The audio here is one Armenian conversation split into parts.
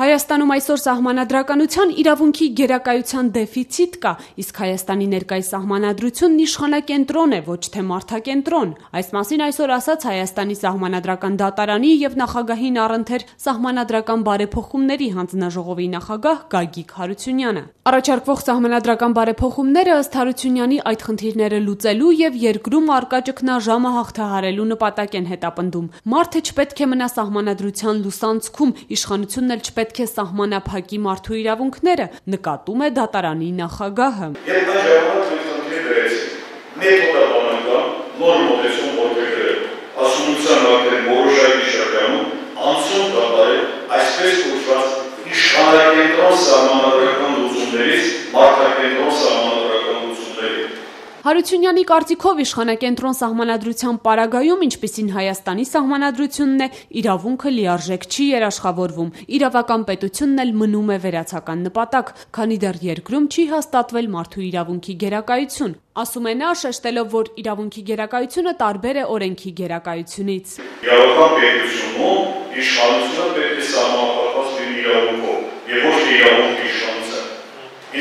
Հայաստանում այսօր սահմանադրականության իրավունքի գերակայության դեֆիցիտ կա, իսկ Հայաստանի ներկայիս սահմանադրությունն իշխանակենտրոն է, ոչ թե մարդակենտրոն։ Այս մասին այսօր ասաց Հայաստանի սահմանադրական դատարանի եւ նախագահին առընթեր սահմանադրական բարեփոխումների հանձնաժողովի նախագահ Գագիկ Հարությունյանը։ Առաջարկվող սահմանադրական բարեփոխումները ըստ Հարությունյանի այդ խնդիրները լուծելու եւ երկրում առկա ճգնաժամը հաղթահարելու նպատակ են հետապնդում։ Մարդը չպետք է մնա սահմանադրության լուսանցքում, իշխանությունն էլ չպետք է սահմանափակի մարդու իրավունքները, նկատում է դատարանի նախագահը։ Եվ նա ժամանակ խնդիր դրեց մեթոդաբանական նոր մոտեցում որդեգրել, հասունության ակտերի որոշակի շրջանում անցում կատարել այսպես կոչված իշխանակենտրոն սահմանադրական լուծումներից մարդակենտրոն սահմանադրական լուծումների։ Հարությունյանի կարծիքով իշխանակենտրոն սահմանադրության պարագայում, ինչպիսին Հայաստանի սահմանադրությունն է, իրավունքը լիարժեք չի երաշխավորվում, իրավական պետությունն էլ մնում է վերացական նպատակ, քանի դեռ երկրում չի հաստատվել մարդու իրավունքի գերակայություն։ Ասում է նա, շեշտելով, որ իրավունքի գերակայությունը տարբեր է օրենքի գերակայությունից։ Իրավական պետությունում իշխանությունը պետք է սահմանափակված լինի իրավունքով եւ ոչ թե իրավունքի իշխանության։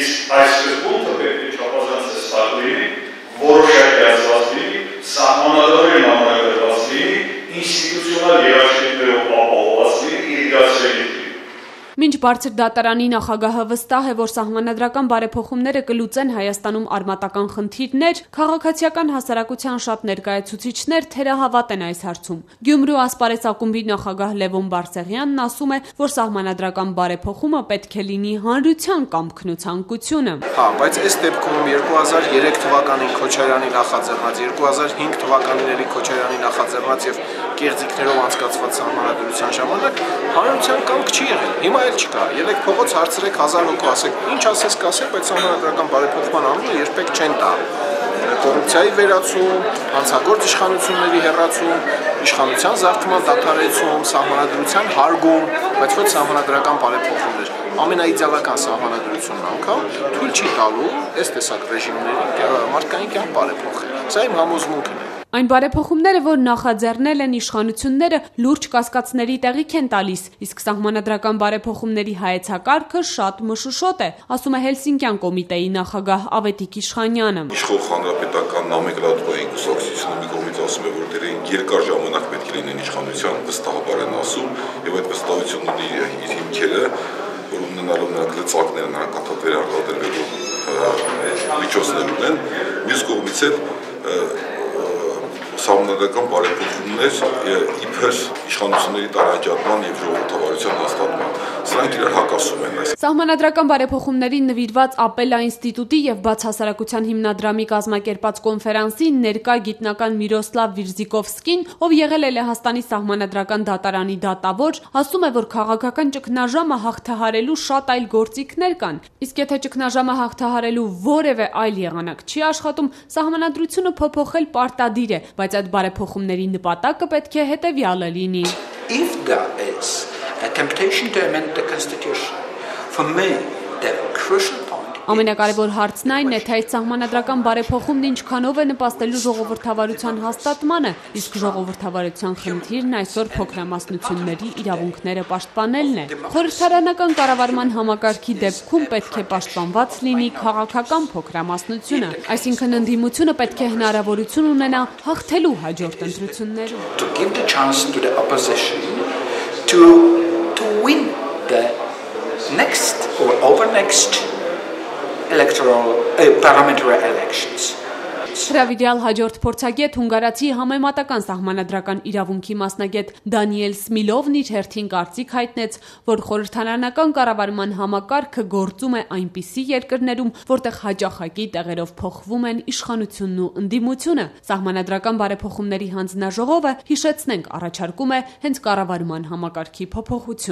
Իսկ այս սկզբունքը պետք է չափազանց լինի, որոշակի ասված լինի, սահմանադրորեն ամրագրված լինի, ինստիտուցիոնալ երաշխիքներով ապահովված լինի, իրգացրելի լինի։ Մինչ բարձր դատարանի նախագահը վստահ է, որ սահմանադրական բարեփոխումները կլուծեն Հայաստանում արմատական խնդիրներ, քաղաքացիական հասարակության շատ ներկայացուցիչներ թերահավատ են այս հարցում։ Գյումրու ասպարեզ ակումբի նախագահ Լևոն Բարսեղյանն ասում է, որ սահմանադրական բարեփոխումը պետք է լինի հանրության կամքն ու ցանկությունը։ Բայց այս դեպքում 2003 թվականին Քոչարյանի նախաձեռնած, 2005 թվականների Քոչարյանի նախաձեռնած եւ կեղծիքներով անցկացված սահմանադրության ժամանակ հանրության կամք չի եղել։ Հիմա էլ չկա։ Ելեք փողոց հարցրեք 1000 հոգու, ասեք, ինչ ասես կասեք, բայց սահմանադրական բարեփոխման անունը երբեք չեն տա։ Կոռուպցիայի վերացում, հանցագործ իշխանությունների հեռացում, իշխանության զարթման դադարեցում, սահմանադրության հարգում, բայց ոչ սահմանադրական բարեփոխումներ։ Ամենաիդեալական սահմանադրությունն անգամ թույլ չի տալու այս տեսակ ռեժիմների մարդկային կյանք բարեփոխել։ Սա իմ համոզմունքն է։ Այն բարեփոխումները, որ նախաձեռնել են իշխանությունները, լուրջ կասկածների տեղիք են տալիս, իսկ սահմանադրական բարեփոխումների հայեցակարգը շատ մշուշոտ է, ասում է Հելսինկյան կոմիտեի նախագահ Ավետիք Իշխանյանը։ Իշխող հանրապետական նոմենկլատուրայի կուսակցությունը մի կողմից ասում է, որ դերին երկար ժամանակ պետք է լինեն իշխանության, վստահաբար են ասում, եւ այդ վստահությունն ունի իր հիմքերը, որ ունենալով նրանք լծակները, նրանք կաթատվեր արտադրվելու միջոցներ ունեն, մյուս կողմից էլ սահմանադրական բարեփոխումներ իբր իշխանությունների տարանջատման եւ ժողովրդավարության հաստատման։ Սրանք իրար հակասում են։ Սահմանադրական բարեփոխումներին նվիրված Ապելա ինստիտուտի եւ Բացահասարակության հիմնադրամի կազմակերպած կոնֆերանսի ներկա գիտնական Միրոսլավ Վիրզիկովսկին, ով եղել է Լեհաստանի սահմանադրական դատարանի դատավոր, ասում է, որ քաղաքական ճգնաժամը հաղթահարելու շատ այլ գործիքներ կան։ Իսկ եթե ճգնաժամը հաղթահարելու որևէ այլ եղանակ չի աշխատում, սահմանադրությունը փոփոխել պարտադիր է, բայց այդ բարեփոխումների նպատակը պետք է հետևյալը լինի։ If there is a temptation to amend the constitution, for me the crucial point Ամենակարևոր հարցն այն է, թե այդ սահմանադրական բարեփոխումն ինչքանով է նպաստելու ժողովրդավարության հաստատմանը, իսկ ժողովրդավարության խնդիրն այսօր փոքրամասնությունների իրավունքները պաշտպանելն է։ Խորհրդարանական կառավարման համակարգի դեպքում պետք է պաշտպանված լինի քաղաքական փոքրամասնությունը, այսինքն ընդդիմությունը պետք է հնարավորություն ունենա հաղթելու հաջորդ ընտրություններում։ To give the chance to the opposition to win the next or over next parliamentary elections. Հրավիրյալ հաջորդ փորձագետ հունգարացի համեմատական սահմանադրական իրավունքի մասնագետ Դանիել Սմիլովն իր հերթին կարծիք հայտնեց, որ խորհրդարանական կառավարման համակարգը գործում է այնպիսի երկրներում, որտեղ հաճախակի տեղերով փոխվում են իշխանությունն ու ընդդիմությունը։ Սահմանադրական բարեփոխումների հանձնաժողովը, հիշեցնենք, առաջարկում է հենց կառավարման համակարգի փոփոխություն։